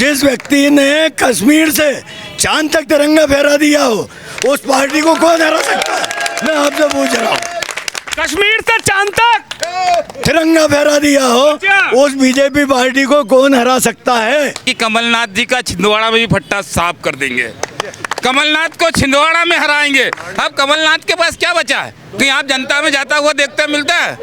जिस व्यक्ति ने कश्मीर से चांद तक तिरंगा फहरा दिया हो उस पार्टी को कौन हरा सकता है? मैं आपसे पूछ रहा हूँ। कश्मीर से चांद तक तिरंगा फहरा दिया हो उस बीजेपी पार्टी को कौन हरा सकता है? कि कमलनाथ जी का छिंदवाड़ा में भी फट्टा साफ कर देंगे, कमलनाथ को छिंदवाड़ा में हराएंगे। अब कमलनाथ के पास क्या बचा है? कहीं आप जनता में जाता हुआ देखते मिलता है?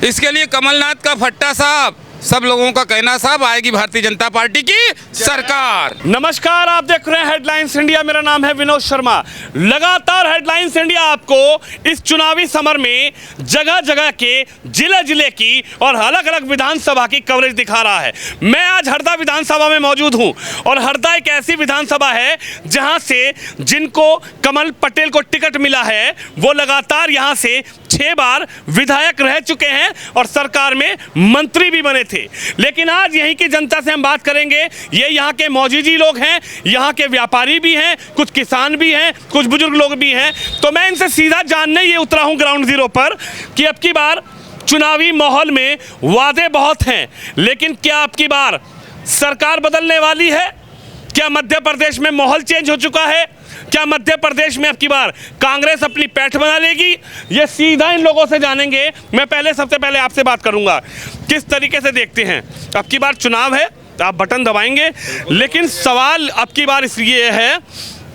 इसके लिए कमलनाथ का फट्टा साफ, सब लोगों का कहना साफ, आएगी भारतीय जनता पार्टी की सरकार। नमस्कार, आप देख रहे हैं हेडलाइंस इंडिया। मेरा नाम है विनोद शर्मा। लगातार हेडलाइंस इंडिया आपको इस चुनावी समर में जगह जगह के जिले जिले की और अलग अलग विधानसभा की कवरेज दिखा रहा है। मैं आज हरदा विधानसभा में मौजूद हूं और हरदा एक ऐसी विधानसभा है जहां से जिनको कमल पटेल को टिकट मिला है वो लगातार यहां से 6 बार विधायक रह चुके हैं और सरकार में मंत्री भी बने थे। लेकिन आज यहीं की जनता से हम बात करेंगे। ये यहाँ के मौजूदी लोग हैं, यहाँ के व्यापारी भी हैं, कुछ किसान भी हैं, कुछ बुजुर्ग लोग भी हैं। तो मैं इनसे सीधा जानने ये उतरा हूँ ग्राउंड जीरो पर कि अब की बार चुनावी माहौल में वादे बहुत हैं, लेकिन क्या अब की बार सरकार बदलने वाली है? क्या मध्य प्रदेश में माहौल चेंज हो चुका है? क्या मध्य प्रदेश में अब की बार कांग्रेस अपनी पैठ बना लेगी? ये सीधा इन लोगों से जानेंगे। मैं सबसे पहले आपसे बात करूंगा, किस तरीके से देखते हैं अब की बार चुनाव है, आप बटन दबाएंगे, लेकिन सवाल अब की बार इसलिए है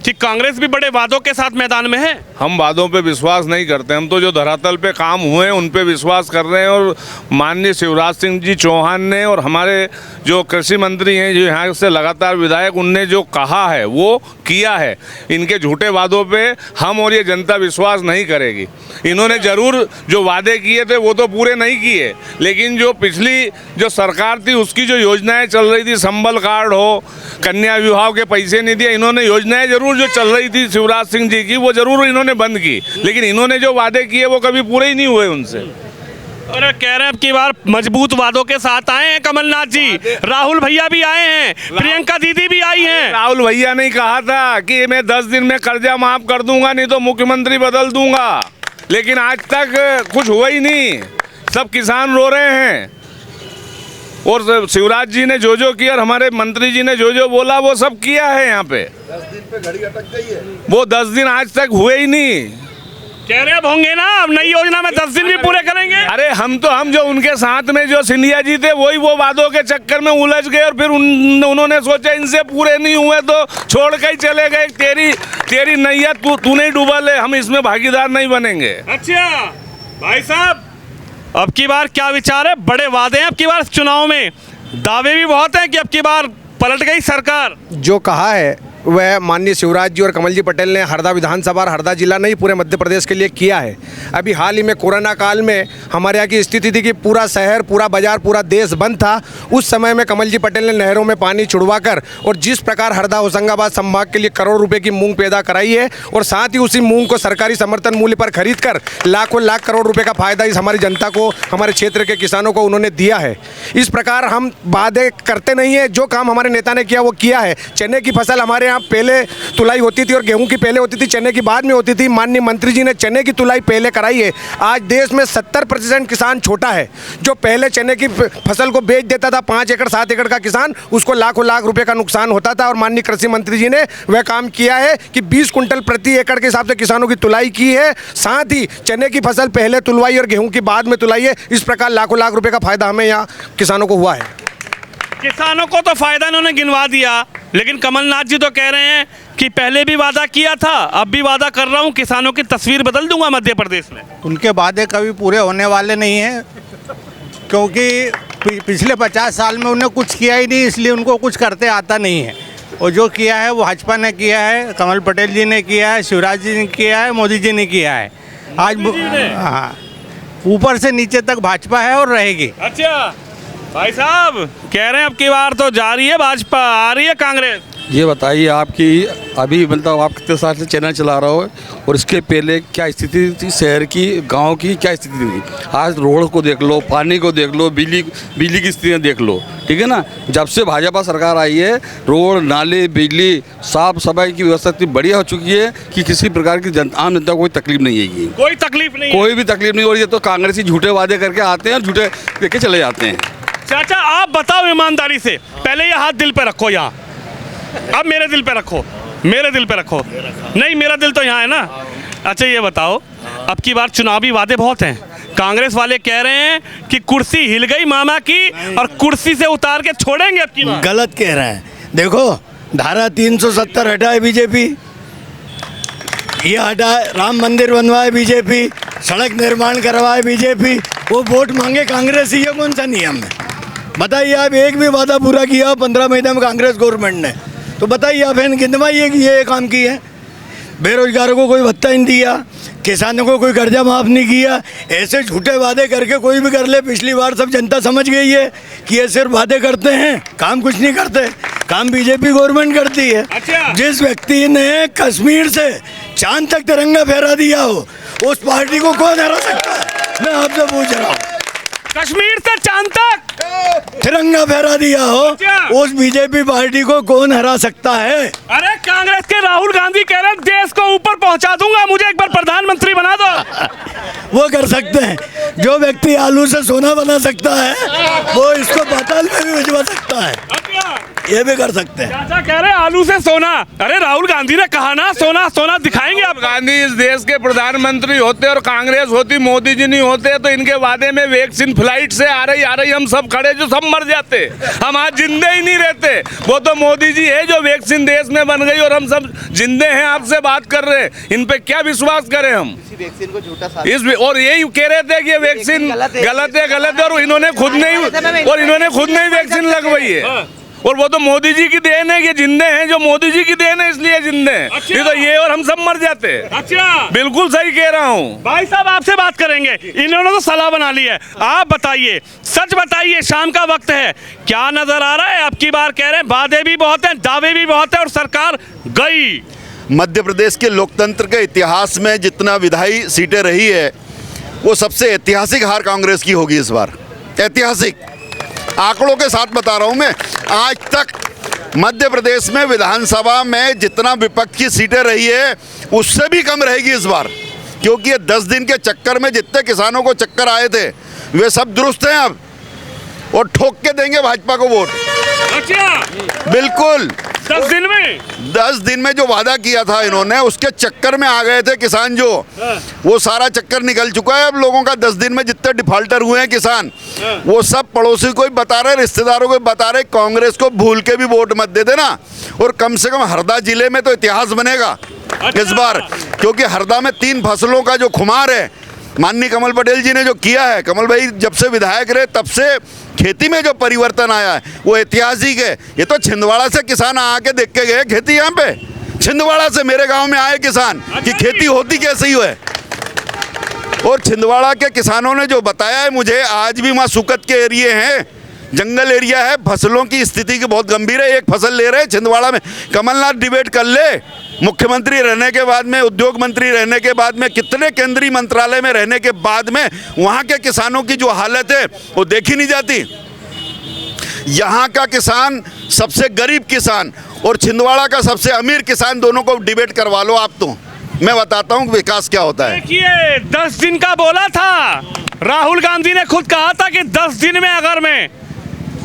कि कांग्रेस भी बड़े वादों के साथ मैदान में है। हम वादों पे विश्वास नहीं करते, हम तो जो धरातल पे काम हुए हैं उन पे विश्वास कर रहे हैं। और माननीय शिवराज सिंह जी चौहान ने और हमारे जो कृषि मंत्री हैं जो यहाँ से लगातार विधायक, उनने जो कहा है वो किया है। इनके झूठे वादों पे हम और ये जनता विश्वास नहीं करेगी। इन्होंने ज़रूर जो वादे किए थे वो तो पूरे नहीं किए, लेकिन जो पिछली जो सरकार थी उसकी जो योजनाएँ चल रही थी, संबल कार्ड हो, कन्या विवाह के पैसे नहीं दिए, इन्होंने योजनाएँ ज़रूर जो चल रही थी शिवराज सिंह जी की वो ज़रूर इन्होंने बंद की, लेकिन इन्होंने जो वादे किए वो कभी पूरे ही नहीं हुए उनसे। और कह रहे हैं अब की बार मजबूत वादों के साथ आए हैं कमलनाथ जी, राहुल भैया भी आए हैं, प्रियंका दीदी भी आई हैं। राहुल भैया ने कहा था कि मैं 10 दिन में कर्जा माफ कर दूंगा, नहीं तो मुख्यमंत्री बदल दूंगा, लेकिन आज तक कुछ हुआ ही नहीं। सब किसान रो रहे हैं और शिवराज जी ने जो किया और हमारे मंत्री जी ने जो बोला वो सब किया है। यहाँ पे 10 दिन पे घड़ी अटक गई है, वो 10 दिन आज तक हुए ही नहीं। कह रहे अब होंगे ना, अब नई योजना में 10 दिन भी पूरे करेंगे। अरे हम जो उनके साथ में जो सिंधिया जी थे वही वो वादों के चक्कर में उलझ गए और फिर उन्होंने सोचा इनसे पूरे नहीं हुए तो छोड़ के ही चले गए। तेरी नैया तू नहीं डूबा ले, हम इसमें भागीदार नहीं बनेंगे। अच्छा भाई साहब, अब की बार क्या विचार है? बड़े वादे हैं अब की बार चुनाव में, दावे भी बहुत हैं कि अब की बार पलट गई सरकार। जो कहा है वह माननीय शिवराज जी और कमल जी पटेल ने हरदा विधानसभा और हरदा जिला नहीं पूरे मध्य प्रदेश के लिए किया है। अभी हाल ही में कोरोना काल में हमारे यहाँ की स्थिति थी कि पूरा शहर, पूरा बाजार, पूरा देश बंद था। उस समय में कमल जी पटेल ने नहरों में पानी छुड़वाकर और जिस प्रकार हरदा होशंगाबाद संभाग के लिए करोड़ रुपए की मूंग पैदा कराई है और साथ ही उसी मूंग को सरकारी समर्थन मूल्य पर खरीद कर लाखों लाख करोड़ रुपये का फायदा इस हमारी जनता को, हमारे क्षेत्र के किसानों को उन्होंने दिया है। इस प्रकार हम वादे करते नहीं है, जो काम हमारे नेता ने किया वो किया है। चने की फसल हमारे यहाँ पहले तुलाई होती थी और गेहूं की पहले होती थी, चने की बाद में होती थी। माननीय मंत्री जी ने चने की तुलाई पहले कराई है। आज देश में 70% किसान छोटा है, जो पहले चने की फसल को बेच देता था 5 एकड़ 7 एकड़ का किसान, उसको लाखों लाख रुपए का नुकसान होता था। और माननीय कृषि मंत्री जी ने वह काम किया है कि 20 कुंटल प्रति एकड़ के हिसाब से किसानों की तुलाई की है। साथ ही चने की फसल पहले तुलवाई और गेहूं की बाद में तुलाई है। इस प्रकार लाखों लाख रुपए का फायदा हमें यहाँ किसानों को हुआ है। किसानों को तो फायदा इन्होंने गिनवा दिया, लेकिन कमलनाथ जी तो कह रहे हैं कि पहले भी वादा किया था, अब भी वादा कर रहा हूं, किसानों की तस्वीर बदल दूंगा मध्य प्रदेश में। उनके वादे कभी पूरे होने वाले नहीं हैं, क्योंकि पिछले 50 साल में उन्हें कुछ किया ही नहीं, इसलिए उनको कुछ करते आता नहीं है। और जो किया है वो भाजपा ने किया है, कमल पटेल जी ने किया है, शिवराज जी ने किया है, मोदी जी ने किया है। आज हाँ, ऊपर से नीचे तक भाजपा है और रहेगी। अच्छा भाई साहब, कह रहे हैं अब की बार तो जा रही है भाजपा, आ रही है कांग्रेस। ये बताइए आपकी अभी मतलब आप कितने साल से चैनल चला रहे हो और इसके पहले क्या स्थिति थी शहर की, गांव की क्या स्थिति थी? आज रोड को देख लो, पानी को देख लो, बिजली की स्थितियाँ देख लो, ठीक है ना। जब से भाजपा सरकार आई है रोड, नाले, बिजली, साफ सफाई की व्यवस्था इतनी बढ़िया हो चुकी है कि किसी प्रकार की आम जनता को कोई तकलीफ नहीं है। कोई तकलीफ नहीं, कोई भी तकलीफ नहीं हो रही है। तो कांग्रेसी झूठे वादे करके आते हैं और झूठे देके चले जाते हैं। चाचा आप बताओ ईमानदारी से, पहले ये हाथ दिल पे रखो यहाँ, अब मेरे दिल पे रखो, मेरे दिल पे रखो, नहीं मेरा दिल तो यहाँ है ना। अच्छा ये बताओ, अब की बार चुनावी वादे बहुत हैं, कांग्रेस वाले कह रहे हैं कि कुर्सी हिल गई मामा की और कुर्सी से उतार के छोड़ेंगे अब की बार। गलत कह रहे हैं। देखो धारा 370 हटाए बीजेपी, ये हटाए, राम मंदिर बनवाए बीजेपी, सड़क निर्माण करवाए बीजेपी, वो वोट मांगे कांग्रेस, ये कौन सा नियम है? बताइए आप, एक भी वादा पूरा किया 15 महीने में कांग्रेस गवर्नमेंट ने? तो बताइए आप, कितना ये काम की है? बेरोजगारों को कोई भत्ता नहीं दिया, किसानों को कोई कर्जा माफ़ नहीं किया। ऐसे झूठे वादे करके कोई भी कर ले, पिछली बार सब जनता समझ गई है कि ये सिर्फ वादे करते हैं, काम कुछ नहीं करते। काम बीजेपी गवर्नमेंट करती है। अच्छा। जिस व्यक्ति ने कश्मीर से चांद तक तिरंगा फहरा दिया हो, उस पार्टी को कौन हरा सकता है? मैं आपसे पूछ रहा हूँ, कश्मीर से चांद तक तिरंगा फहरा दिया हो, अच्छा। उस बीजेपी पार्टी को कौन हरा सकता है? अरे कांग्रेस के राहुल गांधी कह रहे हैं देश को ऊपर पहुंचा दूंगा, मुझे एक बार प्रधानमंत्री बना दो। वो कर सकते हैं। जो व्यक्ति आलू से सोना बना सकता है, वो इसको पाताल में भी भिजवा सकता है, ये भी कर सकते हैं। चाचा कह रहे हैं आलू से सोना, अरे राहुल गांधी ने कहा ना सोना सोना दिखाएंगे आप। गांधी इस देश के प्रधानमंत्री होते और कांग्रेस होती, मोदी जी नहीं होते, तो इनके वादे में वैक्सीन फ्लाइट से आ रही हम सब खड़े जो सब मर जाते, हम आज जिंदे ही नहीं रहते। वो तो मोदी जी है जो वैक्सीन देश में बन गई और हम सब जिंदे हैं, आपसे बात कर रहे हैं। इन पे क्या विश्वास करें हम? वैक्सीन को झूठा इस और यही कह रहे थे कि ये वैक्सीन गलत है और इन्होंने खुद नहीं वैक्सीन लगवाई है। और वो तो मोदी जी की देन है कि जिंदे हैं, जो मोदी जी की देन है इसलिए जिंदे हैं। अच्छा। नहीं तो ये और हम सब मर जाते। अच्छा बिल्कुल सही कह रहा हूँ भाई साहब, आपसे बात करेंगे, इन्होंने तो सलाह बना ली है। आप बताइए, सच बताइए, शाम का वक्त है, क्या नजर आ रहा है? अब की बार कह रहे हैं वादे भी बहुत हैं, दावे भी बहुत हैं और सरकार गई। मध्य प्रदेश के लोकतंत्र के इतिहास में जितना विधायी सीटें रही है, वो सबसे ऐतिहासिक हार कांग्रेस की होगी इस बार। ऐतिहासिक आंकड़ों के साथ बता रहा हूं मैं। आज तक मध्य प्रदेश में विधानसभा में जितना विपक्ष की सीटें रही है, उससे भी कम रहेगी इस बार, क्योंकि ये 10 दिन के चक्कर में जितने किसानों को चक्कर आए थे, वे सब दुरुस्त हैं अब, और ठोक के देंगे भाजपा को वोट। अच्छा बिल्कुल 10 दिन में जो वादा किया था इन्होंने, उसके चक्कर में आ गए थे किसान, जो वो सारा चक्कर निकल चुका है अब लोगों का। 10 दिन में जितने डिफॉल्टर हुए हैं किसान, वो सब पड़ोसी को ही बता रहे, रिश्तेदारों को बता रहे, कांग्रेस को भूल के भी वोट मत दे देना। और कम से कम हरदा जिले में तो इतिहास बनेगा इस बार, क्योंकि हरदा में 3 फसलों का जो खुमार है, माननीय कमल पटेल जी ने जो किया है, कमल भाई जब से विधायक रहे तब से खेती में जो परिवर्तन आया है वो ऐतिहासिक है। ये तो छिंदवाड़ा से किसान आके देख के गए खेती यहाँ पे, छिंदवाड़ा से मेरे गांव में आए किसान कि खेती होती कैसे ही है। और छिंदवाड़ा के किसानों ने जो बताया है मुझे, आज भी वहाँ सुकत के एरिए हैं, जंगल एरिया है, फसलों की स्थिति की बहुत गंभीर है। एक फसल ले रहे हैं छिंदवाड़ा में, कमलनाथ डिबेट कर ले, मुख्यमंत्री रहने के बाद में, उद्योग मंत्री रहने के बाद में, कितने केंद्रीय मंत्रालय में रहने के बाद में, वहाँ के किसानों की जो हालत है वो देखी नहीं जाती। यहाँ का किसान सबसे गरीब किसान और छिंदवाड़ा का सबसे अमीर किसान, दोनों को डिबेट करवा लो आप, तो मैं बताता हूँ विकास क्या होता है। देखिए 10 दिन का बोला था राहुल गांधी ने, खुद कहा था कि 10 दिन में अगर मैं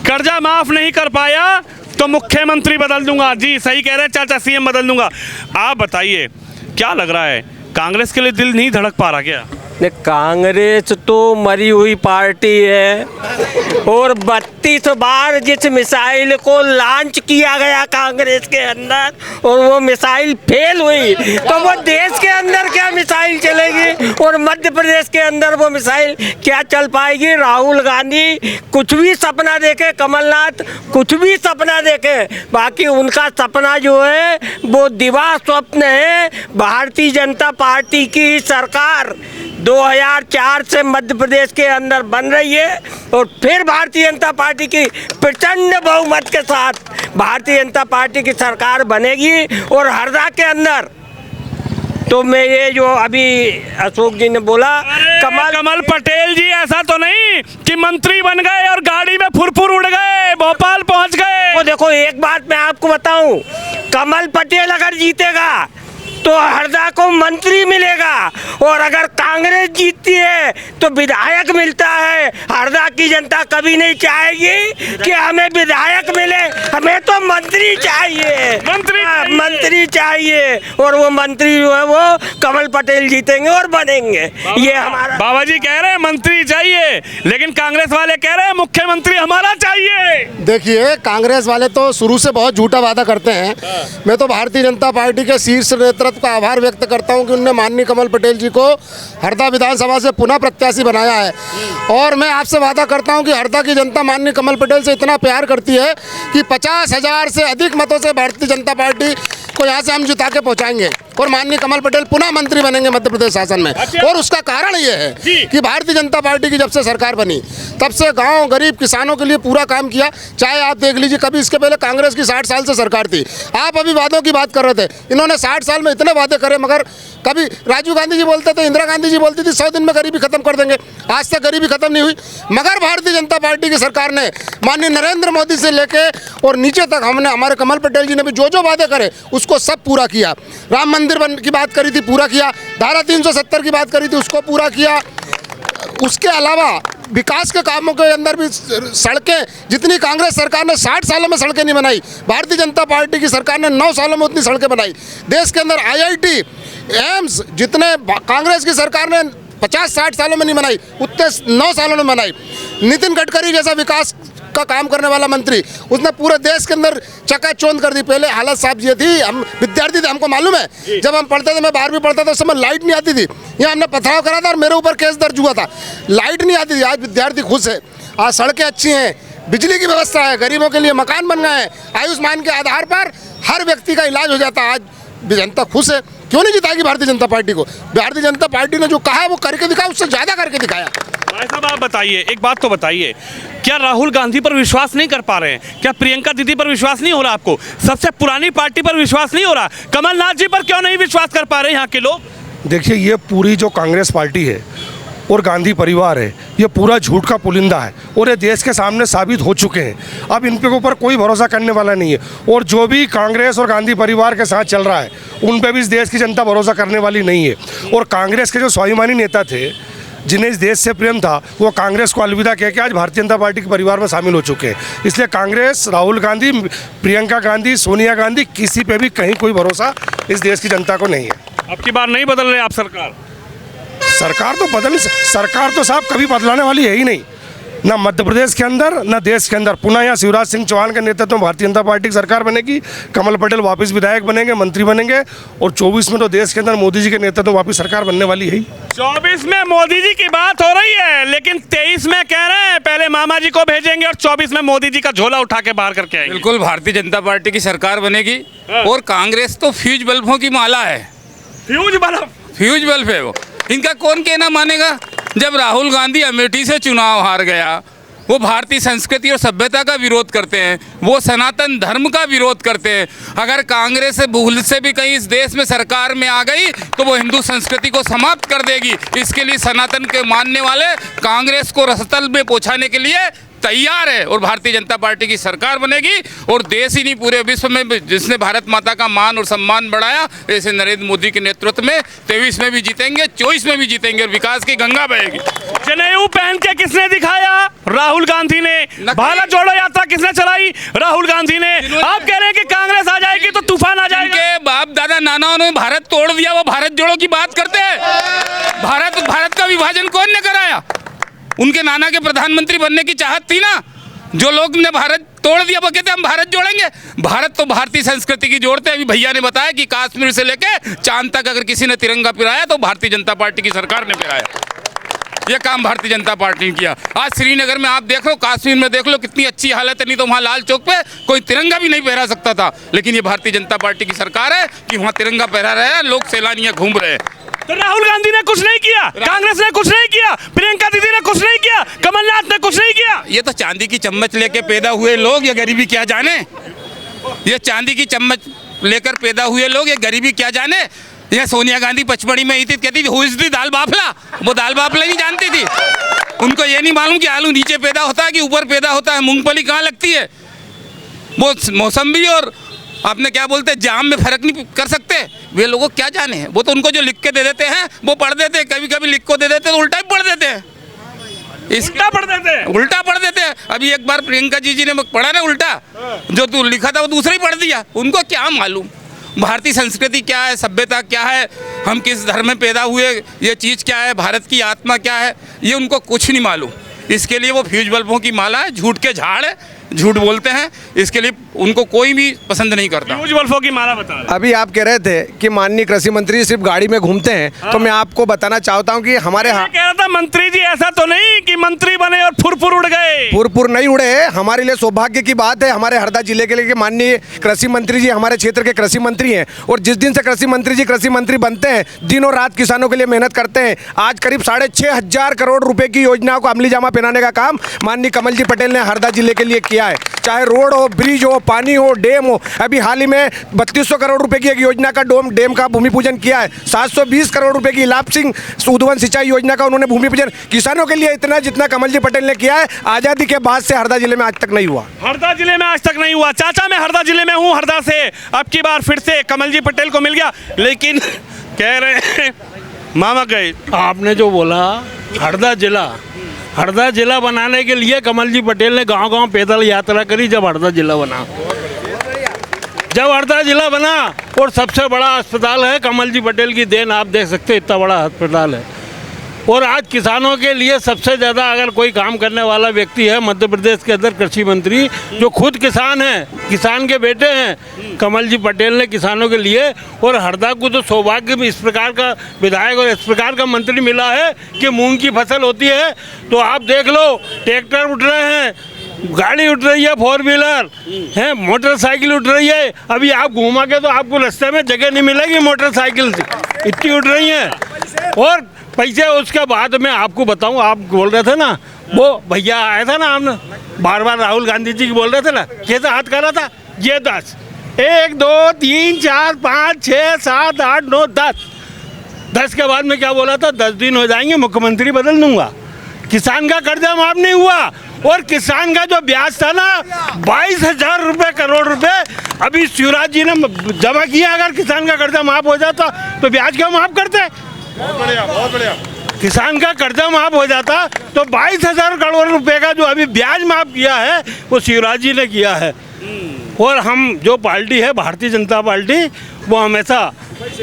कर्जा माफ नहीं कर पाया तो मुख्यमंत्री बदल दूंगा। जी सही कह रहे हैं चाचा, सीएम बदल दूंगा। आप बताइए क्या लग रहा है, कांग्रेस के लिए दिल नहीं धड़क पा रहा क्या? कांग्रेस तो मरी हुई पार्टी है, और 32 बार जिस मिसाइल को लॉन्च किया गया कांग्रेस के अंदर और वो मिसाइल फेल हुई, तो वो देश के अंदर क्या मिसाइल चलेगी और मध्य प्रदेश के अंदर वो मिसाइल क्या चल पाएगी? राहुल गांधी कुछ भी सपना देखे, कमलनाथ कुछ भी सपना देखे, बाकी उनका सपना जो है वो दिवा स्वप्न है। भारतीय जनता पार्टी की सरकार 2004 से मध्य प्रदेश के अंदर बन रही है और फिर भारतीय जनता पार्टी की प्रचंड बहुमत के साथ भारतीय जनता पार्टी की सरकार बनेगी। और हरदा के अंदर तो मैं ये जो अभी अशोक जी ने बोला, कमल पटेल जी ऐसा तो नहीं कि मंत्री बन गए और गाड़ी में फुरफुर उड़ गए, भोपाल पहुंच गए। तो देखो एक बात मैं आपको बताऊं, कमल पटेल अगर जीतेगा तो हरदा को मंत्री मिलेगा, और अगर कांग्रेस जीतती है तो विधायक मिलता है। हरदा की जनता कभी नहीं चाहेगी कि हमें विधायक मिले, हमें तो मंत्री चाहिए, मंत्री चाहिए। और वो मंत्री जो है वो कमल पटेल जीतेंगे और बनेंगे। ये हमारा बाबा जी कह रहे हैं मंत्री चाहिए, लेकिन कांग्रेस वाले कह रहे हैं मुख्यमंत्री हमारा चाहिए। देखिए, कांग्रेस वाले तो शुरू से बहुत झूठा वादा करते हैं। मैं तो भारतीय जनता पार्टी के शीर्ष नेतृत्व का आभार व्यक्त करता हूं कि उन्होंने माननीय कमल पटेल जी को हरदा विधानसभा से पुनः प्रत्याशी बनाया है। और मैं आपसे वादा करता हूं कि हरदा की जनता माननीय कमल पटेल से इतना प्यार करती है कि 50,000 से अधिक मतों से भारतीय जनता पार्टी को यहाँ से हम जिता के पहुँचाएंगे और माननीय कमल पटेल पुनः मंत्री बनेंगे मध्य प्रदेश शासन में। और उसका कारण ये है कि भारतीय जनता पार्टी की जब से सरकार बनी तब से गांव गरीब किसानों के लिए पूरा काम किया। चाहे आप देख लीजिए, कभी इसके पहले कांग्रेस की 60 साल से सरकार थी। आप अभी वादों की बात कर रहे थे, इन्होंने 60 साल में इतने वादे करे, मगर कभी राजीव गांधी जी बोलते थे, इंदिरा गांधी जी बोलती थी 100 दिन में गरीबी खत्म कर देंगे। आज तक गरीबी खत्म नहीं हुई। मगर भारतीय जनता पार्टी की सरकार ने माननीय नरेंद्र मोदी से लेके और नीचे तक हमने, हमारे कमल पटेल जी ने भी जो जो वादे करे उसको सब पूरा किया। राम मंदिर की बात करी थी, पूरा किया। धारा 370 की बात करी थी, उसको पूरा किया। उसके अलावा विकास के कामों के अंदर भी सड़कें, जितनी कांग्रेस सरकार ने 60 सालों में सड़कें नहीं बनाई, भारतीय जनता पार्टी की सरकार ने 9 सालों में उतनी सड़कें बनाई। देश के अंदर IIT, एम्स, जितने कांग्रेस की सरकार ने 50-60 सालों में नहीं बनाई, उतने 9 सालों में बनाई। नितिन गडकरी जैसा विकास का काम करने वाला मंत्री, उसने पूरे देश के अंदर चकाचौंध कर दी। पहले हालत साहब ये थी, हम विद्यार्थी थे, हमको मालूम है, जब हम पढ़ते थे, मैं 12वीं पढ़ता था, उस समय लाइट नहीं आती थी। यहाँ हमने पथराव करा था और मेरे ऊपर केस दर्ज हुआ था, लाइट नहीं आती थी। आज विद्यार्थी खुश है, आज सड़कें अच्छी हैं, बिजली की व्यवस्था है, गरीबों के लिए मकान बन गए हैं, आयुष्मान के आधार पर हर व्यक्ति का इलाज हो जाता है। आज जनता खुश है। क्यों नहीं जिताएगी भारतीय जनता पार्टी को? भारतीय जनता पार्टी ने जो कहा है वो करके दिखाया, उससे ज़्यादा करके दिखाया। भाई साहब आप बताइए, एक बात तो बताइए, क्या राहुल गांधी पर विश्वास नहीं कर पा रहे हैं? क्या प्रियंका दीदी पर विश्वास नहीं हो रहा आपको? सबसे पुरानी पार्टी पर विश्वास नहीं हो रहा? कमलनाथ जी पर क्यों नहीं विश्वास कर पा रहे यहाँ के लोग? देखिए, ये पूरी जो कांग्रेस पार्टी है और गांधी परिवार है, ये पूरा झूठ का पुलिंदा है और ये देश के सामने साबित हो चुके हैं। अब इन पे ऊपर कोई भरोसा करने वाला नहीं है। और जो भी कांग्रेस और गांधी परिवार के साथ चल रहा है, उन पे भी इस देश की जनता भरोसा करने वाली नहीं है। और कांग्रेस के जो स्वाभिमानी नेता थे, जिन्हें इस देश से प्रेम था, वो कांग्रेस को अलविदा कह के आज भारतीय जनता पार्टी के परिवार में शामिल हो चुके हैं। इसलिए कांग्रेस, राहुल गांधी, प्रियंका गांधी, सोनिया गांधी, किसी पे भी कहीं कोई भरोसा इस देश की जनता को नहीं है। अब की बार नहीं बदल रहे आप सरकार? सरकार तो साहब कभी बदलाने वाली है ही नहीं, ना मध्य प्रदेश के अंदर ना देश के अंदर। पुनः यहाँ शिवराज सिंह चौहान के नेतृत्व में भारतीय जनता पार्टी की सरकार बनेगी, कमल पटेल वापस विधायक बनेंगे, मंत्री बनेंगे और 24 में तो देश के अंदर मोदी जी के नेतृत्व में वापस सरकार बनने वाली है। 24 में मोदी जी की बात हो रही है, लेकिन 23 में कह रहे हैं पहले मामा जी को भेजेंगे और 24 में मोदी जी का झोला उठा के बाहर करके आएंगे। बिल्कुल भारतीय जनता पार्टी की सरकार बनेगी। और कांग्रेस तो फ्यूज बल्बों की माला है। फ्यूज बल्ब है वो। इनका कौन कहना मानेगा? जब राहुल गांधी अमेठी से चुनाव हार गया, वो भारतीय संस्कृति और सभ्यता का विरोध करते हैं, वो सनातन धर्म का विरोध करते हैं। अगर कांग्रेस भूल से भी कहीं इस देश में सरकार में आ गई तो वो हिंदू संस्कृति को समाप्त कर देगी। इसके लिए सनातन के मानने वाले कांग्रेस को रसतल में पहुंचाने के लिए तैयार है और भारतीय जनता पार्टी की सरकार बनेगी। और देश ही नहीं, पूरे विश्व में जिसने भारत माता का मान और सम्मान बढ़ाया, ऐसे नरेंद्र मोदी के नेतृत्व में 23 में भी जीतेंगे, 24 में भी जीतेंगे और विकास की गंगा बहेगी। जनेऊ पहन के किसने दिखाया? राहुल गांधी ने। भारत जोड़ो यात्रा किसने चलाई? राहुल गांधी ने। आप कह रहे हैं कि कांग्रेस आ जाएगी तो तूफान आ जाएगा। जिनके बाप दादा नानाओं ने भारत तोड़ दिया, वो भारत जोड़ो की बात करते हैं। भारत का विभाजन कौन ने कराया? उनके नाना के प्रधानमंत्री बनने की चाहत थी ना। जो लोग ने भारत तोड़ दिया वो कहते हम भारत जोड़ेंगे। भारत तो भारतीय संस्कृति की जोड़ते हैं। अभी भैया ने बताया कि कश्मीर से लेके चांद तक अगर किसी ने तिरंगा पिराया तो भारतीय जनता पार्टी की सरकार ने पिराया। ये काम भारतीय जनता पार्टी ने किया। आज श्रीनगर में आप देख लो, कश्मीर में देख लो, कितनी अच्छी हालत है। नहीं तो वहाँ लाल चौक पे कोई तिरंगा भी नहीं फहरा सकता था, लेकिन ये भारतीय जनता पार्टी की सरकार है कि वहाँ तिरंगा फहरा रहे हैं, लोग सैलानियाँ घूम रहे हैं। तो राहुल गांधी ने कुछ नहीं किया, कांग्रेस ने कुछ नहीं किया, प्रियंका दीदी ने कुछ नहीं किया, कमलनाथ ने कुछ नहीं किया। ये तो चांदी की चम्मच लेके पैदा हुए लोग, ये गरीबी क्या जाने। ये चांदी की चम्मच लेकर पैदा हुए लोग, ये गरीबी क्या जाने। ये सोनिया गांधी पचमढ़ी में आई थी, कहती थी हु इज दी दाल बाफला। वो दाल बाफला नहीं जानती थी। उनको ये नहीं मालूम कि आलू नीचे पैदा होता है कि ऊपर पैदा होता है, मूंगफली कहाँ लगती है। वो मौसम्बी और आपने क्या बोलते हैं जाम में फर्क नहीं कर सकते। वे लोगों को क्या जाने हैं। वो तो उनको जो लिख के दे देते हैं वो पढ़ देते हैं, कभी कभी लिख को दे देते हैं तो उल्टा भी पढ़ देते हैं। उल्टा पढ़ देते हैं, उल्टा पढ़ देते हैं। अभी एक बार प्रियंका जी ने पढ़ा ना उल्टा, जो तू लिखा था वो दूसरा ही पढ़ दिया। उनको क्या मालूम भारतीय संस्कृति क्या है, सभ्यता क्या है, हम किस धर्म में पैदा हुए, ये चीज़ क्या है, भारत की आत्मा क्या है, ये उनको कुछ नहीं मालूम। इसके लिए वो फ्यूज बल्बों की माला है, झूठ के झाड़ है, झूठ बोलते हैं, इसके लिए उनको कोई भी पसंद नहीं करता। फ्यूज बल्बों की माला बता रहे। अभी आप कह रहे थे कि माननीय कृषि मंत्री सिर्फ गाड़ी में घूमते हैं, तो मैं आपको बताना चाहता हूं कि हमारे मैं कह रहा था मंत्री जी ऐसा तो नहीं कि मंत्री बने और फुरफुर उड़ गए। फुरफुर नहीं उड़े हैं। हमारे लिए सौभाग्य की बात है हमारे हरदा जिले के लिए कि माननीय कृषि मंत्री जी हमारे क्षेत्र के कृषि मंत्री हैं, और जिस दिन से कृषि मंत्री जी कृषि मंत्री बनते हैं दिनों रात किसानों के लिए मेहनत करते हैं। आज करीब 6,500 करोड़ रुपए की योजनाओं को अमली जामा पहनाने का काम माननीय कमल जी पटेल ने हरदा जिले के लिए किया है, चाहे रोड हो, ब्रिज हो, पानी हो, डैम हो। अभी हाल ही में 3200 करोड़ रुपए की एक योजना का डैम का भूमि पूजन किया है। 720 करोड़ रुपए की लाभ सिंह उद्वन सिंचाई योजना का उन्होंने भूमि पूजन किसानों के लिए इतना जितना कमल जी पटेल ने किया है आज़ादी के बाद से हरदा जिले में आज तक नहीं हुआ। हरदा जिले में आज तक नहीं हुआ। चाचा मैं हरदा जिले में हूँ, हरदा से अब की बार फिर से कमल जी पटेल को मिल गया, लेकिन कह रहे हैं मामा गए। आपने जो बोला हरदा जिला बनाने के लिए कमल जी पटेल ने गांव-गांव पैदल यात्रा करी जब हरदा जिला बना। और सबसे बड़ा अस्पताल है कमल जी पटेल की देन, आप देख सकते हैं इतना बड़ा अस्पताल है। और आज किसानों के लिए सबसे ज़्यादा अगर कोई काम करने वाला व्यक्ति है मध्य प्रदेश के अंदर कृषि मंत्री, जो खुद किसान हैं, किसान के बेटे हैं, कमल जी पटेल ने किसानों के लिए। और हरदा को तो सौभाग्य में इस प्रकार का विधायक और इस प्रकार का मंत्री मिला है कि मूंग की फसल होती है तो आप देख लो ट्रैक्टर उठ रहे हैं, गाड़ी उठ रही है, 4 व्हीलर है, मोटरसाइकिल उठ रही है। अभी आप घुमा के तो आपको रास्ते में जगह नहीं मिलेगी, मोटरसाइकिल इतनी उठ रही हैं। और पैसे उसके बाद में आपको बताऊं, आप बोल रहे थे ना वो भैया आया था ना, आपने बार बार राहुल गांधी जी की बोल रहे थे ना, कैसा हाथ कर रहा था ये 10 1 2 3 4 5 6 7 8 9 10 के बाद में क्या बोला था, 10 दिन हो जाएंगे मुख्यमंत्री बदल दूंगा। किसान का कर्जा माफ नहीं हुआ, और किसान का जो ब्याज था ना 22,000 रुपये करोड़ रुपए अभी शिवराज जी ने जमा किया। अगर किसान का कर्जा माफ हो जाता तो ब्याज क्यों माफ करते? बहुत बढ़िया। किसान का कर्जा माफ हो जाता तो 22,000 करोड़ रुपए का जो अभी ब्याज माफ किया है वो शिवराज जी ने किया है। और हम जो पार्टी है भारतीय जनता पार्टी, वो हमेशा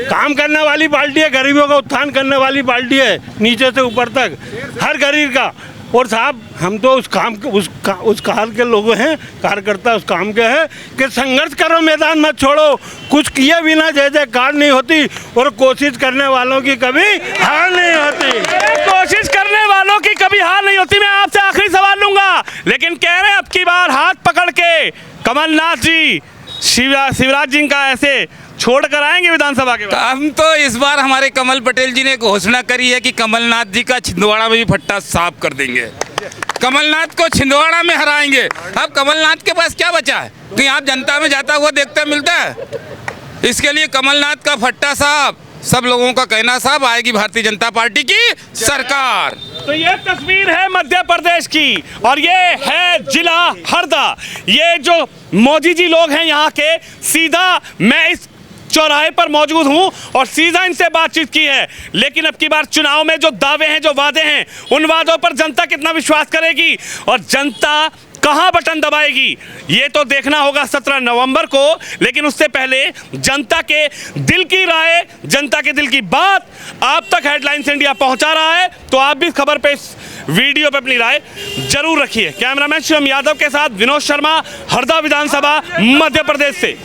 काम करने वाली पार्टी है, गरीबों का उत्थान करने वाली पार्टी है, नीचे से ऊपर तक हर गरीब का। और साहब हम तो उस काल के लोग हैं, कार्यकर्ता उस काम के हैं कि संघर्ष करो, मैदान मत छोड़ो, कुछ किए बिना जय जयकार नहीं होती, और कोशिश करने वालों की कभी हार नहीं होती। कोशिश करने वालों की कभी हार नहीं होती। मैं आपसे आखिरी सवाल लूंगा, लेकिन कह रहे हैं अब की बार हाथ पकड़ के कमलनाथ जी शिवराज जी का ऐसे छोड़ कर आएंगे विधानसभा के बाद। हम तो इस बार हमारे कमल पटेल जी ने घोषणा करी है कि कमलनाथ जी का छिंदवाड़ा में भी फट्टा साफ कर देंगे, कमलनाथ को छिंदवाड़ा में हराएंगे। अब कमलनाथ के पास क्या बचा है? कहीं आप जनता में जाता हुआ देखते मिलता है? इसके लिए कमलनाथ का फट्टा साफ, सब लोगों का कहना साफ, आएगी भारतीय जनता पार्टी की सरकार। तो ये तस्वीर है मध्य प्रदेश की, और ये है जिला हरदा। ये जो मोदी जी लोग हैं यहाँ के, सीधा मैं इस चौराहे पर मौजूद हूं और सीधा इनसे बातचीत की है। लेकिन अब की बार चुनाव में जो दावे हैं, जो वादे हैं, उन वादों पर जनता कितना विश्वास करेगी और जनता कहां बटन दबाएगी, ये तो देखना होगा 17 नवंबर को। लेकिन उससे पहले जनता के दिल की राय, जनता के दिल की बात आप तक हेडलाइंस इंडिया पहुंचा रहा है। तो आप भी इस खबर पे, इस वीडियो पे अपनी राय जरूर रखिए। कैमरामैन शिवम यादव के साथ विनोद शर्मा, हरदा विधानसभा, मध्य प्रदेश से।